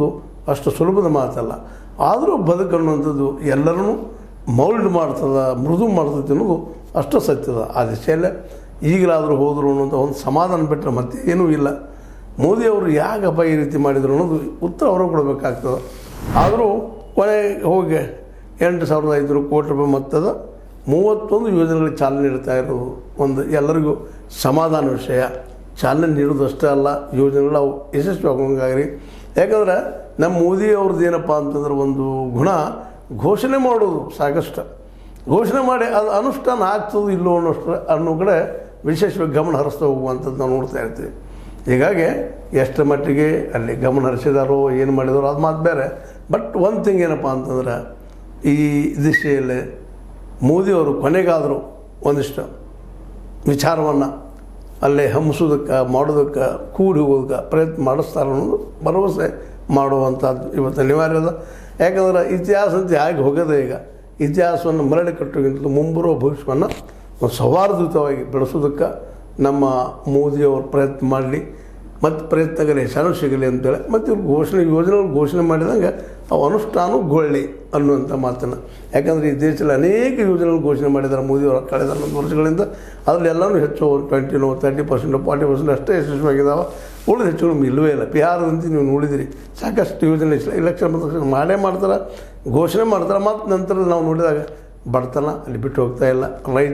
ಅನ್ನೋದು ಅಷ್ಟು ಸುಲಭದ ಮಾತಲ್ಲ. ಆದರೂ ಬದುಕು ಅನ್ನುವಂಥದ್ದು ಎಲ್ಲರನ್ನೂ ಮೌಲ್ಡ್ ಮಾಡ್ತದೆ, ಮೃದು ಮಾಡ್ತದೆ ಅನ್ನೋದು ಅಷ್ಟು ಸತ್ಯದ. ಆ ದಿಶೆಯಲ್ಲೇ ಈಗಲಾದರೂ ಹೋದರು ಅನ್ನೋಂಥ ಒಂದು ಸಮಾಧಾನ ಬಿಟ್ಟರೆ ಮತ್ತೆ ಏನೂ ಇಲ್ಲ. ಮೋದಿಯವರು ಯಾಕಪ್ಪ ಈ ರೀತಿ ಮಾಡಿದರು ಅನ್ನೋದು ಉತ್ತರ ಅವರು ಕೊಡಬೇಕಾಗ್ತದೆ. ಆದರೂ ಕೊನೆಗೆ ಹೋಗಿ 8,500 ಕೋಟಿ ರೂಪಾಯಿ ಮೊತ್ತದ 31 ಯೋಜನೆಗಳಿಗೆ ಚಾಲನೆ ನೀಡ್ತಾ ಇರೋದು ಒಂದು ಎಲ್ಲರಿಗೂ ಸಮಾಧಾನ ವಿಷಯ. ಚಾಲನೆ ನೀಡೋದಷ್ಟೇ ಅಲ್ಲ, ಯೋಜನೆಗಳು ಅವು ಯಶಸ್ವಿ ಆಗೋಂಗಾಗ್ರಿ. ಯಾಕಂದ್ರೆ ನಮ್ಮ ಮೋದಿಯವ್ರದ್ದು ಏನಪ್ಪ ಅಂತಂದ್ರೆ ಒಂದು ಗುಣ ಘೋಷಣೆ ಮಾಡೋದು ಸಾಕಷ್ಟು. ಘೋಷಣೆ ಮಾಡಿ ಅದು ಅನುಷ್ಠಾನ ಆಗ್ತದೋ ಇಲ್ಲೋ ಅನ್ನೋ ಕಡೆ ವಿಶೇಷವಾಗಿ ಗಮನ ಹರಿಸ್ತಾ ಹೋಗುವಂಥದ್ದು ನಾವು ನೋಡ್ತಾ ಇರ್ತೀವಿ. ಹೀಗಾಗಿ ಎಷ್ಟು ಮಟ್ಟಿಗೆ ಅಲ್ಲಿ ಗಮನ ಹರಿಸಿದಾರೋ ಏನು ಮಾಡಿದಾರೋ ಅದು ಮಾತು ಬೇರೆ. ಬಟ್ ಒಂದು ಥಿಂಗ್ ಏನಪ್ಪ ಅಂತಂದ್ರೆ ಈ ದಿಶೆಯಲ್ಲಿ ಮೋದಿಯವರು ಕೊನೆಗಾದರೂ ಒಂದಿಷ್ಟು ವಿಚಾರವನ್ನು ಅಲ್ಲೇ ಹಂಸೋದಕ್ಕೆ ಮಾಡೋದಕ್ಕೆ ಕೂಡಿ ಹೋಗೋದಕ್ಕೆ ಪ್ರಯತ್ನ ಮಾಡಿಸ್ತಾರೆ ಅನ್ನೋದು ಭರವಸೆ ಮಾಡುವಂಥದ್ದು ಇವತ್ತು ಅನಿವಾರ್ಯ ಅದ. ಯಾಕಂದ್ರೆ ಇತಿಹಾಸ ಅಂತ ಹೇಗೆ ಹೋಗೋದೇ ಈಗ ಇತಿಹಾಸವನ್ನು ಮರಳಿ ಕಟ್ಟೋಕ್ಕಿಂತ ಮುಂಬರುವ ಭವಿಷ್ಯವನ್ನು ಒಂದು ಸೌಹಾರ್ದಯುತವಾಗಿ ಬೆಳೆಸೋದಕ್ಕೆ ನಮ್ಮ ಮೋದಿಯವರು ಪ್ರಯತ್ನ ಮಾಡಲಿ ಮತ್ತು ಪ್ರಯತ್ನಗಳು ಯಶಸ್ಸು ಸಿಗಲಿ ಅಂತೇಳಿ ಮತ್ತು ಇವ್ರು ಯೋಜನೆಗಳು ಘೋಷಣೆ ಮಾಡಿದಂಗೆ ಅವು ಅನುಷ್ಠಾನಗೊಳ್ಳಿ ಅನ್ನುವಂಥ ಮಾತನ್ನು. ಯಾಕಂದರೆ ಈ ದೇಶದಲ್ಲಿ ಅನೇಕ ಯೋಜನೆಗಳು ಘೋಷಣೆ ಮಾಡಿದ್ದಾರೆ ಮೋದಿಯವರು ಕಳೆದ 11 ವರ್ಷಗಳಿಂದ. ಅದರಲ್ಲಿ ಎಲ್ಲನೂ ಹೆಚ್ಚು 20%, 30%, 40% ಅಷ್ಟೇ ಯಶಸ್ವಿಯಾಗಿದ್ದಾವೆ. ಉಳಿದ ಹೆಚ್ಚು ಇಲ್ಲವೇ ಇಲ್ಲ. ಬಿಹಾರದಂತೆ ನೀವು ನೋಡಿದಿರಿ ಸಾಕಷ್ಟು ಯೋಜನೆ ಇಲೆಕ್ಷನ್ ಮಾಡೇ ಮಾಡ್ತಾರೆ, ಘೋಷಣೆ ಮಾಡ್ತಾರೆ. ಮತ್ತು ನಂತರ ನಾವು ನೋಡಿದಾಗ ಬಡತನ ಅಲ್ಲಿ ಬಿಟ್ಟು ಹೋಗ್ತಾ ಇಲ್ಲ. ರೈತ